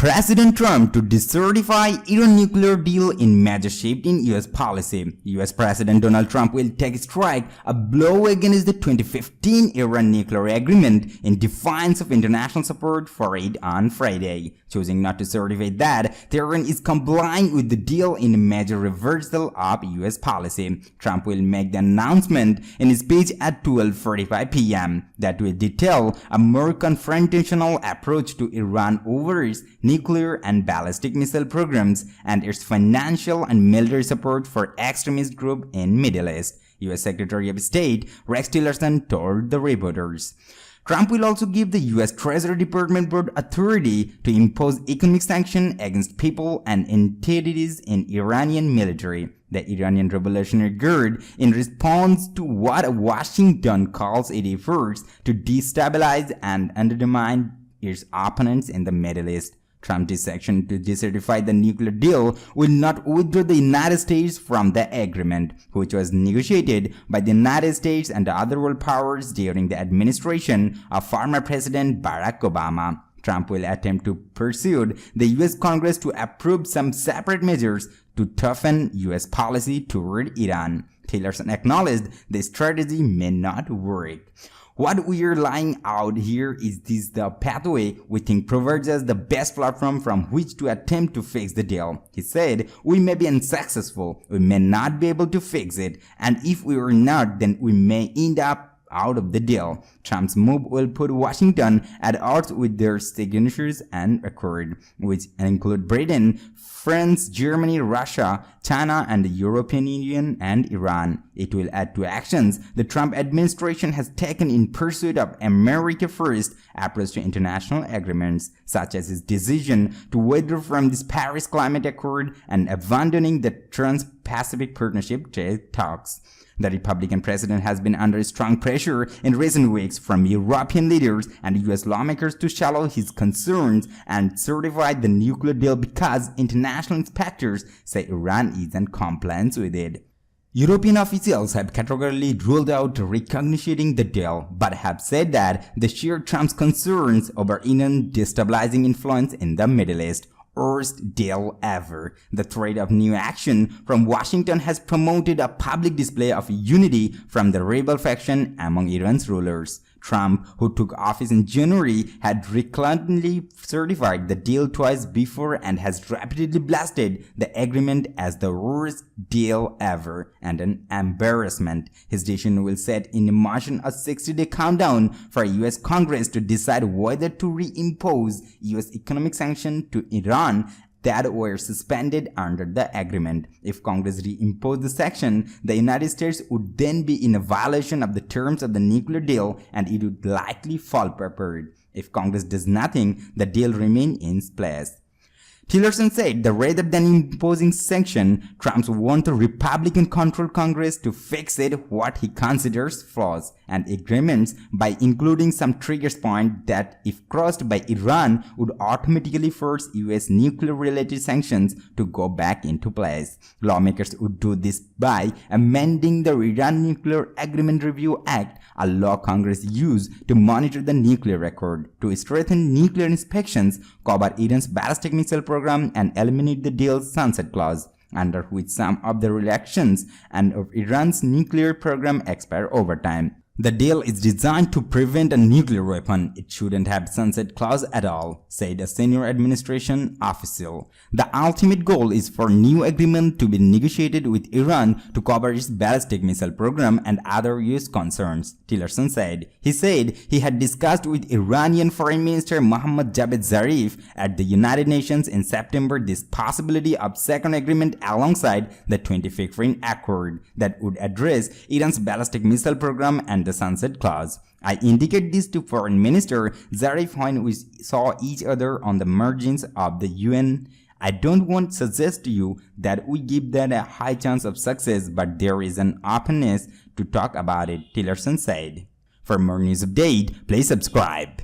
President Trump to decertify Iran nuclear deal in major shift in US policy. US President Donald Trump will take strike, a blow against the 2015 Iran nuclear agreement, in defiance of international support for it on Friday, choosing not to certify that Tehran is complying with the deal in a major reversal of US policy. Trump will make the announcement in his speech at 12:45 p.m. that will detail a more confrontational approach to Iran over its nuclear and ballistic missile programs and its financial and military support for extremist groups in Middle East, U.S. Secretary of State Rex Tillerson told the reporters. Trump will also give the U.S. Treasury Department broad authority to impose economic sanctions against people and entities in Iranian military, the Iranian Revolutionary Guard, in response to what Washington calls its efforts to destabilize and undermine its opponents in the Middle East. Trump's decision to decertify the nuclear deal will not withdraw the United States from the agreement, which was negotiated by the United States and other world powers during the administration of former President Barack Obama. Trump will attempt to persuade the U.S. Congress to approve some separate measures to toughen U.S. policy toward Iran. Tillerson acknowledged the strategy may not work. What we are laying out here is the pathway we think provides us the best platform from which to attempt to fix the deal. He said, "We may be unsuccessful, we may not be able to fix it, and if we are not, then we may end up out of the deal." Trump's move will put Washington at odds with their signatories and accord, which include Britain, France, Germany, Russia, China, and the European Union and Iran. It will add to actions the Trump administration has taken in pursuit of America First approach to international agreements, such as its decision to withdraw from this Paris Climate Accord and abandoning the Trans-Pacific Partnership trade talks. The Republican president has been under strong pressure in recent weeks from European leaders and US lawmakers to shallow his concerns and certify the nuclear deal because international inspectors say Iran is in compliance with it. European officials have categorically ruled out recognizing the deal, but have said that they share Trump's concerns over Iran's destabilizing influence in the Middle East. Worst deal ever. The threat of new action from Washington has promoted a public display of unity from the rebel faction among Iran's rulers. Trump, who took office in January, had reluctantly certified the deal twice before and has repeatedly blasted the agreement as the worst deal ever and an embarrassment. His decision will set in motion a 60-day countdown for U.S. Congress to decide whether to reimpose U.S. economic sanctions to Iran that were suspended under the agreement. If Congress reimposed the sanction, the United States would then be in a violation of the terms of the nuclear deal and it would likely fall apart. If Congress does nothing, the deal remains in place. Tillerson said that rather than imposing sanctions, Trump wants the Republican-controlled Congress to fix it what he considers flaws and agreements by including some trigger points that, if crossed by Iran, would automatically force U.S. nuclear-related sanctions to go back into place. Lawmakers would do this by amending the Iran Nuclear Agreement Review Act, a law Congress used to monitor the nuclear record, to strengthen nuclear inspections, cover Iran's ballistic missile program, and eliminate the deal's sunset clause, under which some of the reactions and of Iran's nuclear program expire over time. The deal is designed to prevent a nuclear weapon. It shouldn't have sunset clause at all, said a senior administration official. The ultimate goal is for new agreement to be negotiated with Iran to cover its ballistic missile program and other US concerns, Tillerson said. He said he had discussed with Iranian Foreign Minister Mohammad Javad Zarif at the United Nations in September this possibility of second agreement alongside the 2015 accord that would address Iran's ballistic missile program and the sunset clause. I indicate this to Foreign Minister Zarif when we saw each other on the margins of the UN. I don't want to suggest to you that we give that a high chance of success, but there is an openness to talk about it, Tillerson said. For more news update, please subscribe.